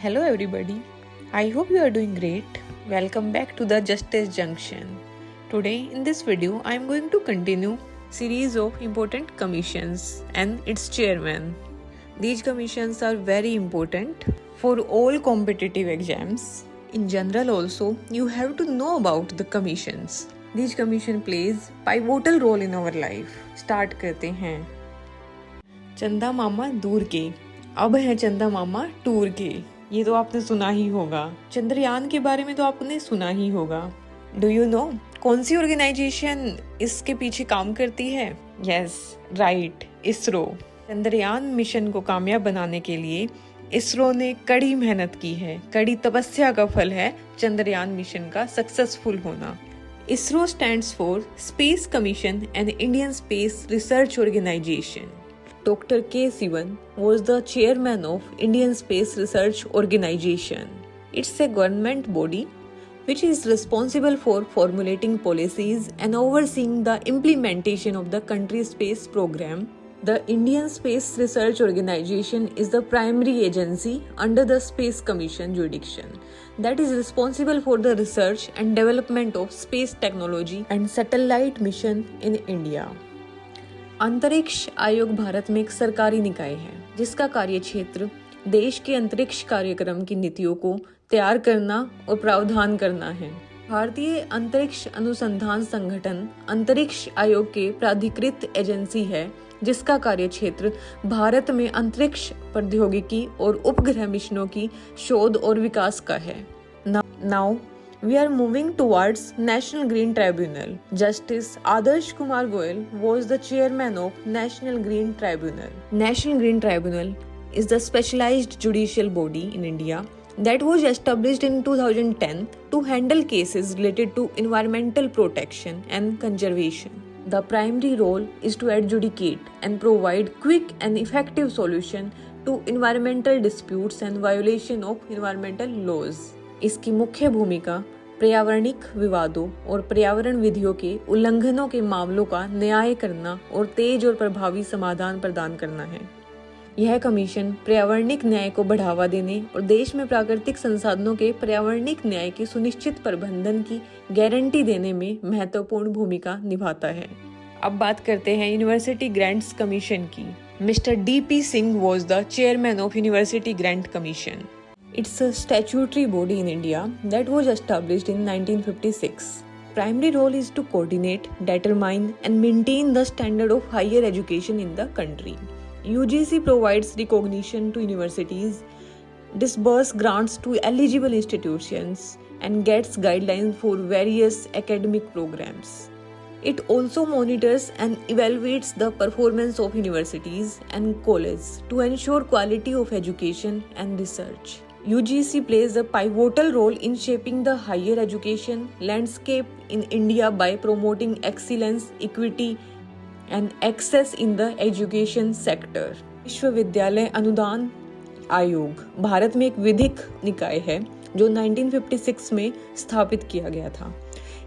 Hello everybody. I hope you are doing great. Welcome back to the Justice Junction. Today in this video I am going to continue series of important commissions and its chairman. These commissions are very important for all competitive exams. In general also you have to know about the commissions. These commission plays pivotal role in our life. Start करते हैं. चंदा मामा दूर के, अब है चंदा मामा tour के. ये तो आपने सुना ही होगा. चंद्रयान के बारे में तो आपने सुना ही होगा. डू यू नो कौन सी ऑर्गेनाइजेशन इसके पीछे काम करती है? Yes, right, ISRO. Chandrayaan mission को कामयाब बनाने के लिए इसरो ने कड़ी मेहनत की है. कड़ी तपस्या का फल है चंद्रयान मिशन का सक्सेसफुल होना. ISRO stands for space commission and Indian space research organisation. Dr. K. Sivan was the chairman of Indian Space Research Organization. It's a government body which is responsible for formulating policies and overseeing the implementation of the country's space program. The Indian Space Research Organization is the primary agency under the Space Commission jurisdiction that is responsible for the research and development of space technology and satellite mission in India. अंतरिक्ष आयोग भारत में एक सरकारी निकाय है जिसका कार्य क्षेत्र देश के अंतरिक्ष कार्यक्रम की नीतियों को तैयार करना और प्रावधान करना है. भारतीय अंतरिक्ष अनुसंधान संगठन अंतरिक्ष आयोग के प्राधिकृत एजेंसी है जिसका कार्य क्षेत्र भारत में अंतरिक्ष प्रौद्योगिकी और उपग्रह मिशनों की शोध और विकास का है. Now we are moving towards National Green Tribunal. Justice Adarsh Kumar Goyal was the chairman of National Green Tribunal. National Green Tribunal is the specialized judicial body in India that was established in 2010 to handle cases related to environmental protection and conservation. The primary role is to adjudicate and provide quick and effective solution to environmental disputes and violation of environmental laws. इसकी मुख्य भूमिका पर्यावरणिक विवादों और पर्यावरण विधियों के उल्लंघनों के मामलों का न्याय करना और तेज और प्रभावी समाधान प्रदान करना है. यह कमीशन पर्यावरणिक न्याय को बढ़ावा देने और देश में प्राकृतिक संसाधनों के पर्यावरणिक न्याय के सुनिश्चित प्रबंधन की गारंटी देने में महत्वपूर्ण भूमिका निभाता है. अब बात करते हैं यूनिवर्सिटी ग्रांट्स कमीशन की. Mister D.P. Singh was the chairman of university grant commission. It's a statutory body in India that was established in 1956. Primary role is to coordinate, determine and maintain the standard of higher education in the country. UGC provides recognition to universities, disburse grants to eligible institutions and gets guidelines for various academic programs. It also monitors and evaluates the performance of universities and colleges to ensure quality of education and research. UGC plays a pivotal role in shaping the higher education landscape in India by promoting excellence, equity and access in the education sector. विश्वविद्यालय अनुदान आयोग भारत में एक विधिक निकाय है जो 1956 में स्थापित किया गया था.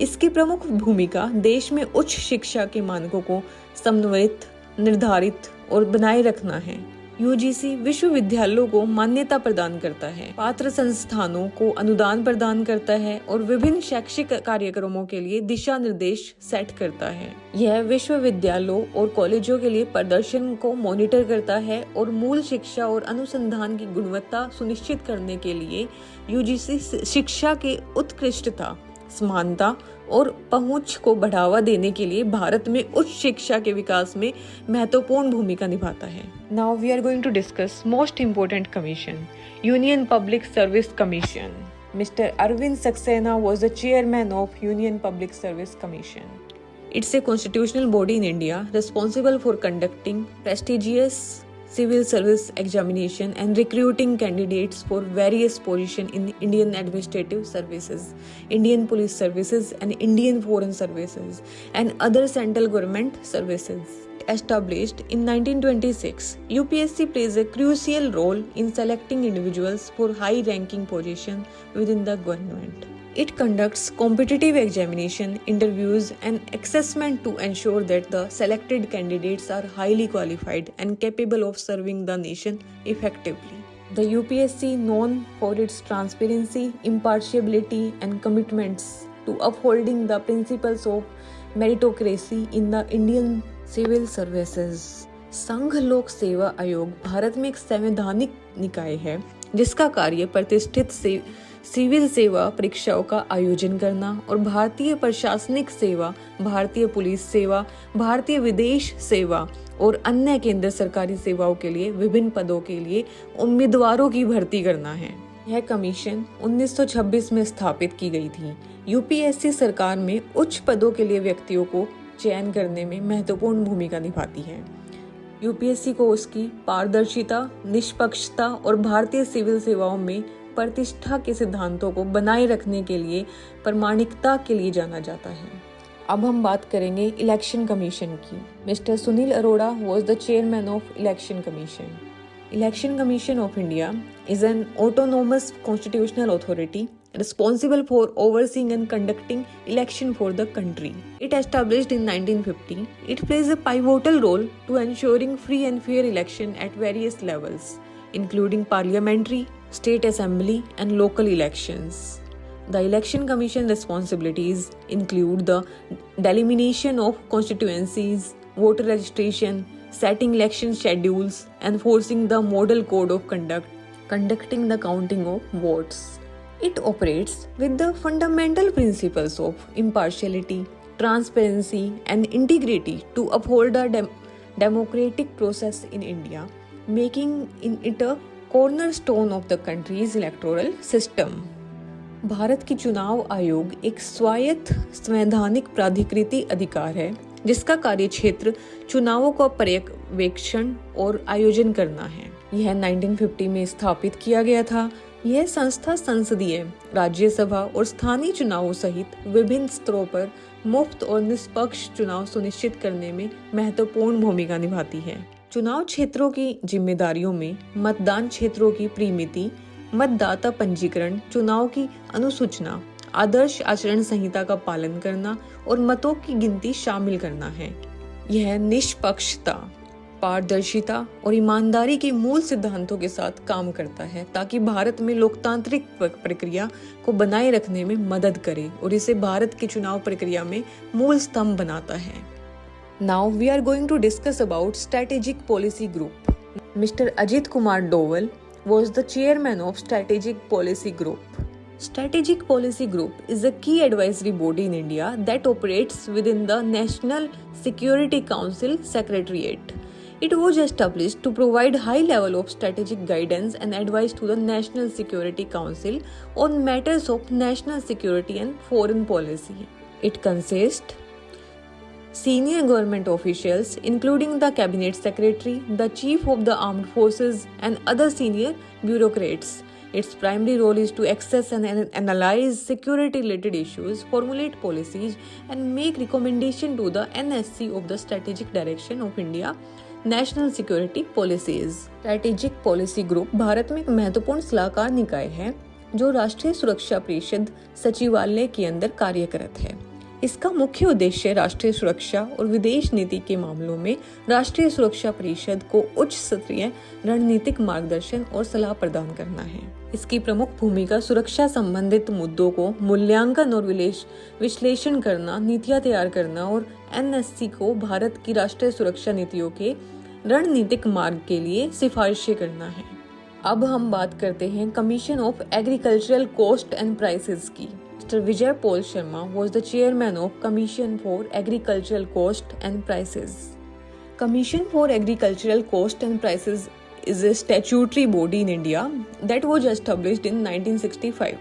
इसकी प्रमुख भूमिका देश में उच्च शिक्षा के मानकों को समन्वित, निर्धारित और बनाए रखना है. यूजीसी विश्वविद्यालयों को मान्यता प्रदान करता है, पात्र संस्थानों को अनुदान प्रदान करता है और विभिन्न शैक्षिक कार्यक्रमों के लिए दिशा निर्देश सेट करता है. यह विश्वविद्यालयों और कॉलेजों के लिए प्रदर्शन को मॉनिटर करता है और मूल शिक्षा और अनुसंधान की गुणवत्ता सुनिश्चित करने के लिए यूजीसी शिक्षा के उत्कृष्टता, समानता और पहुंच को बढ़ावा देने के लिए भारत में उच्च शिक्षा के विकास में महत्वपूर्ण भूमिका निभाता है. Now we are going to discuss most important commission, union public service commission. Mister Arvind Saxena was the chairman of union public service commission. It's a constitutional body in India responsible for conducting prestigious civil service examination and recruiting candidates for various positions in Indian administrative services, Indian police services and Indian foreign services and other central government services. Established in 1926, UPSC plays a crucial role in selecting individuals for high-ranking positions within the government. It conducts competitive examination, interviews and assessment to ensure that the selected candidates are highly qualified and capable of serving the nation effectively. The UPSC, known for its transparency, impartiality, and commitments to upholding the principles of meritocracy in the Indian civil services. संघ लोक सेवा आयोग भारत में एक संवैधानिक निकाय है जिसका कार्य प्रतिष्ठित सिविल सेवा परीक्षाओं का आयोजन करना और भारतीय प्रशासनिक सेवा, भारतीय पुलिस सेवा, भारतीय विदेश सेवा और अन्य केंद्र सरकारी सेवाओं के लिए विभिन्न पदों के लिए उम्मीदवारों की भर्ती करना है। यह कमीशन 1926 में स्थापित की गई थी। यूपीएससी सरकार में उच्च पदों के लिए व्यक्तियों को चयन करने में महत्वपूर्ण भूमिका निभाती है। यूपीएससी को उसकी पारदर्शिता, निष्पक्षता और भारतीय सिविल सेवाओं में प्रतिष्ठा के सिद्धांतों को बनाए रखने के लिए प्रामाणिकता के लिए जाना जाता है। अब हम बात करेंगे इलेक्शन कमीशन की। Mister Sunil Arora was the chairman of election commission. Election commission of India is an autonomous constitutional authority responsible for overseeing and conducting election for the country. It established in 1950. It plays a pivotal role to ensuring free and fair election at various levels, including parliamentary, state assembly, and local elections. The Election Commission responsibilities include the delimitation of constituencies, voter registration, setting election schedules, enforcing the model code of conduct, conducting the counting of votes. It operates with the fundamental principles of impartiality, transparency, and integrity to uphold the democratic process in India, making it a cornerstone of the country's electoral system. Bharat की चुनाव आयोग एक स्वायत्त संवैधानिक प्राधिकृति अधिकार है जिसका कार्य क्षेत्र चुनावों का पर्यवेक्षण और आयोजन करना है। यह 1950 में स्थापित किया गया था। यह संस्था संसदीय, राज्यसभा और स्थानीय चुनावों सहित विभिन्न स्तरों पर मुफ्त और निष्पक्ष चुनाव सुनिश्चित करने में महत्वपूर्ण भूमिका निभाती है। चुनाव क्षेत्रों की जिम्मेदारियों में मतदान क्षेत्रों की परिमिति, मतदाता पंजीकरण, चुनाव की अनुसूचना, आदर्श आचरण संहिता का पालन करना और मतों की गिनती शामिल करना है। यह निष्पक्षता, पारदर्शिता और ईमानदारी के मूल सिद्धांतों के साथ काम करता है ताकि भारत में लोकतांत्रिक प्रक्रिया को बनाए रखने में मदद करे और इसे भारत की चुनाव प्रक्रिया में मूल स्तंभ बनाता है। Now we are going to discuss about Strategic Policy Group. Mr. Ajit Kumar Doval was the chairman of Strategic Policy Group. Strategic Policy Group is a key advisory body in India that operates within the National Security Council Secretariat. It was established to provide high level of strategic guidance and advice to the National Security Council on matters of national security and foreign policy. It consists senior government officials, including the cabinet secretary, the chief of the armed forces, and other senior bureaucrats. Its primary role is to assess and analyze security-related issues, formulate policies, and make recommendation to the NSC of the strategic direction of India national security policies. Strategic policy group Bharat में एक महत्वपूर्ण सलाहकार निकाय है जो राष्ट्रीय सुरक्षा परिषद सचिवालय के अंदर कार्यरत है। इसका मुख्य उद्देश्य राष्ट्रीय सुरक्षा और विदेश नीति के मामलों में राष्ट्रीय सुरक्षा परिषद को उच्च स्तरीय रणनीतिक मार्गदर्शन और सलाह प्रदान करना है। इसकी प्रमुख भूमिका सुरक्षा संबंधित मुद्दों को मूल्यांकन और विश्लेषण करना, नीतियां तैयार करना और एनएससी को भारत की राष्ट्रीय सुरक्षा नीतियों के रणनीतिक मार्ग के लिए सिफारिशें करना है। अब हम बात करते हैं commission of agricultural cost and prices की। Mr. Vijay Paul Sharma was the chairman of Commission for Agricultural Cost and Prices. Commission for Agricultural Cost and Prices is a statutory body in India that was established in 1965.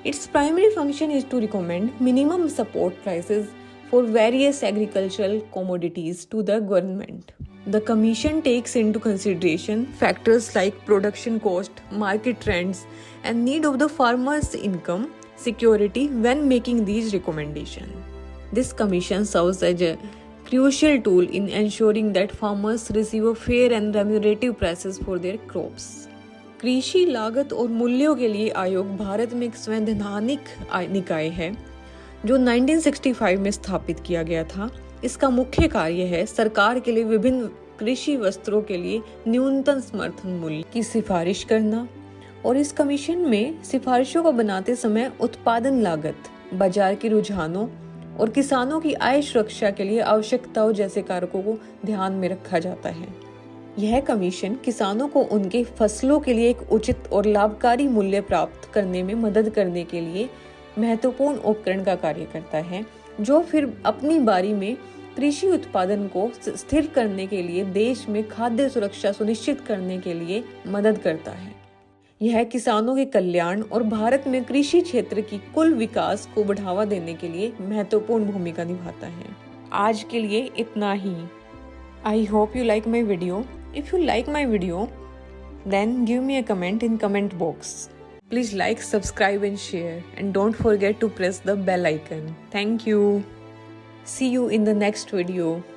Its primary function is to recommend minimum support prices for various agricultural commodities to the government. The Commission takes into consideration factors like production cost, market trends, and need of the farmer's income security when making these recommendations. This commission serves as a crucial tool in ensuring that farmers receive a fair and remunerative prices for their crops. कृषि लागत और मूल्यों के लिए आयोग भारत में एक संवैधानिक निकाय है जो 1965 में स्थापित किया गया था। इसका मुख्य कार्य है सरकार के लिए विभिन्न कृषि वस्त्रों के लिए न्यूनतम समर्थन मूल्य की सिफारिश करना। और इस कमीशन में सिफारिशों को बनाते समय उत्पादन लागत, बाजार के रुझानों और किसानों की आय सुरक्षा के लिए आवश्यकताओं जैसे कारकों को ध्यान में रखा जाता है। यह कमीशन किसानों को उनके फसलों के लिए एक उचित और लाभकारी मूल्य प्राप्त करने में मदद करने के लिए महत्वपूर्ण उपकरण का कार्य करता है, जो फिर अपनी बारी में कृषि उत्पादन को स्थिर करने के लिए देश में खाद्य सुरक्षा सुनिश्चित करने के लिए मदद करता है। यह किसानों के कल्याण और भारत में कृषि क्षेत्र की कुल विकास को बढ़ावा देने के लिए महत्वपूर्ण भूमिका निभाता है। आज के लिए इतना ही। I hope you like my video. If you like my video, then give me a comment in comment box. Please like, subscribe and share, and don't forget to press the bell icon. Thank you. See you in the next video.